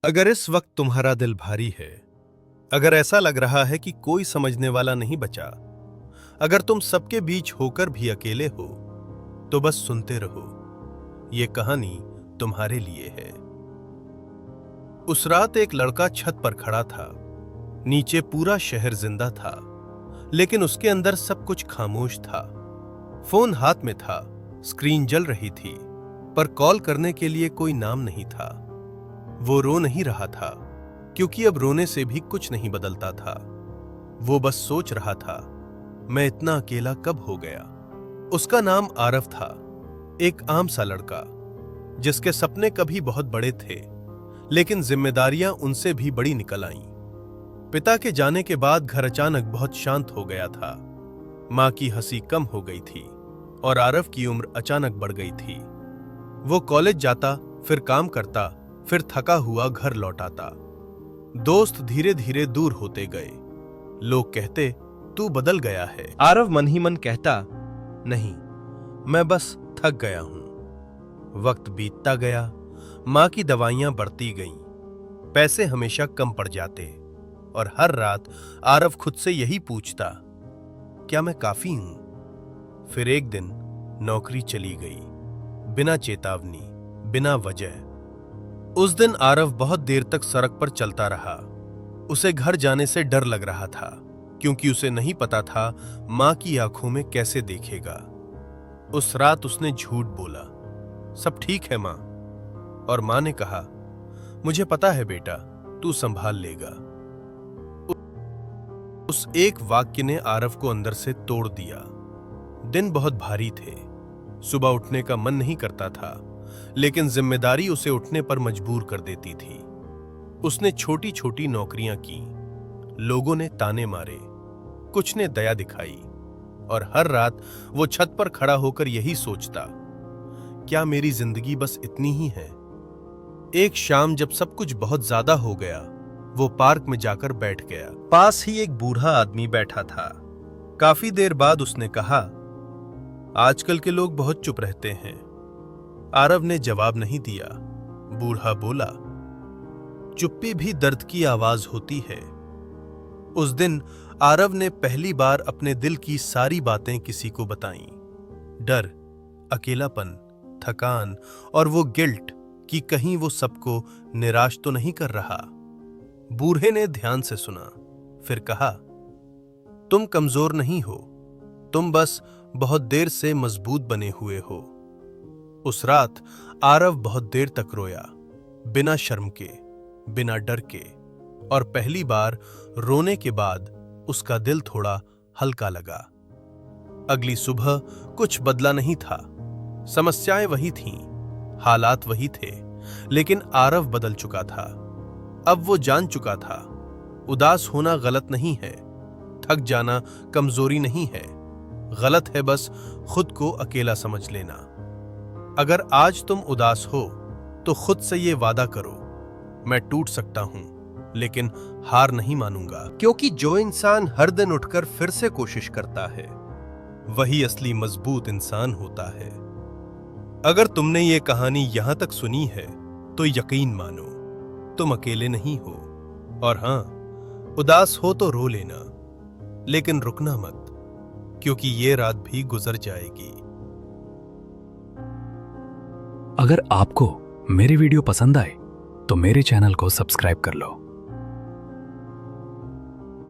अगर इस वक्त तुम्हारा दिल भारी है, अगर ऐसा लग रहा है कि कोई समझने वाला नहीं बचा, अगर तुम सबके बीच होकर भी अकेले हो, तो बस सुनते रहो। ये कहानी तुम्हारे लिए है। उस रात एक लड़का छत पर खड़ा था। नीचे पूरा शहर जिंदा था, लेकिन उसके अंदर सब कुछ खामोश था। फोन हाथ में था, स्क्रीन जल रही थी, पर कॉल करने के लिए कोई नाम नहीं था। वो रो नहीं रहा था, क्योंकि अब रोने से भी कुछ नहीं बदलता था। वो बस सोच रहा था, मैं इतना अकेला कब हो गया। उसका नाम आरव था, एक आम सा लड़का, जिसके सपने कभी बहुत बड़े थे, लेकिन जिम्मेदारियां उनसे भी बड़ी निकल आईं। पिता के जाने के बाद घर अचानक बहुत शांत हो गया था। मां की हंसी कम हो गई थी और आरव की उम्र अचानक बढ़ गई थी। वो कॉलेज जाता, फिर काम करता, फिर थका हुआ घर लौट आता। दोस्त धीरे धीरे दूर होते गए। लोग कहते, तू बदल गया है। आरव मन ही मन कहता, नहीं, मैं बस थक गया हूं। वक्त बीतता गया, मां की दवाइयां बढ़ती गईं, पैसे हमेशा कम पड़ जाते, और हर रात आरव खुद से यही पूछता, क्या मैं काफी हूं। फिर एक दिन नौकरी चली गई, बिना चेतावनी, बिना वजह। उस दिन आरव बहुत देर तक सड़क पर चलता रहा। उसे घर जाने से डर लग रहा था, क्योंकि उसे नहीं पता था मां की आंखों में कैसे देखेगा। उस रात उसने झूठ बोला, सब ठीक है मां। और मां ने कहा, मुझे पता है बेटा, तू संभाल लेगा। उस एक वाक्य ने आरव को अंदर से तोड़ दिया। दिन बहुत भारी थे। सुबह उठने का मन नहीं करता था, लेकिन जिम्मेदारी उसे उठने पर मजबूर कर देती थी। उसने छोटी छोटी नौकरियां की, लोगों ने ताने मारे, कुछ ने दया दिखाई, और हर रात वो छत पर खड़ा होकर यही सोचता, क्या मेरी जिंदगी बस इतनी ही है। एक शाम जब सब कुछ बहुत ज्यादा हो गया, वो पार्क में जाकर बैठ गया। पास ही एक बूढ़ा आदमी बैठा था। काफी देर बाद उसने कहा, आजकल के लोग बहुत चुप रहते हैं। आरव ने जवाब नहीं दिया। बूढ़ा बोला, चुप्पी भी दर्द की आवाज होती है। उस दिन आरव ने पहली बार अपने दिल की सारी बातें किसी को बताईं। डर, अकेलापन, थकान और वो गिल्ट कि कहीं वो सबको निराश तो नहीं कर रहा। बूढ़े ने ध्यान से सुना, फिर कहा, तुम कमजोर नहीं हो, तुम बस बहुत देर से मजबूत बने हुए हो। उस रात आरव बहुत देर तक रोया, बिना शर्म के, बिना डर के, और पहली बार रोने के बाद उसका दिल थोड़ा हल्का लगा। अगली सुबह कुछ बदला नहीं था। समस्याएं वही थीं, हालात वही थे, लेकिन आरव बदल चुका था। अब वो जान चुका था, उदास होना गलत नहीं है, थक जाना कमजोरी नहीं है, गलत है बस खुद को अकेला समझ लेना। अगर आज तुम उदास हो, तो खुद से ये वादा करो, मैं टूट सकता हूं, लेकिन हार नहीं मानूंगा। क्योंकि जो इंसान हर दिन उठकर फिर से कोशिश करता है, वही असली मजबूत इंसान होता है। अगर तुमने ये कहानी यहां तक सुनी है, तो यकीन मानो, तुम अकेले नहीं हो। और हां, उदास हो तो रो लेना, लेकिन रुकना मत, क्योंकि ये रात भी गुजर जाएगी। अगर आपको मेरे वीडियो पसंद आए तो मेरे चैनल को सब्सक्राइब कर लो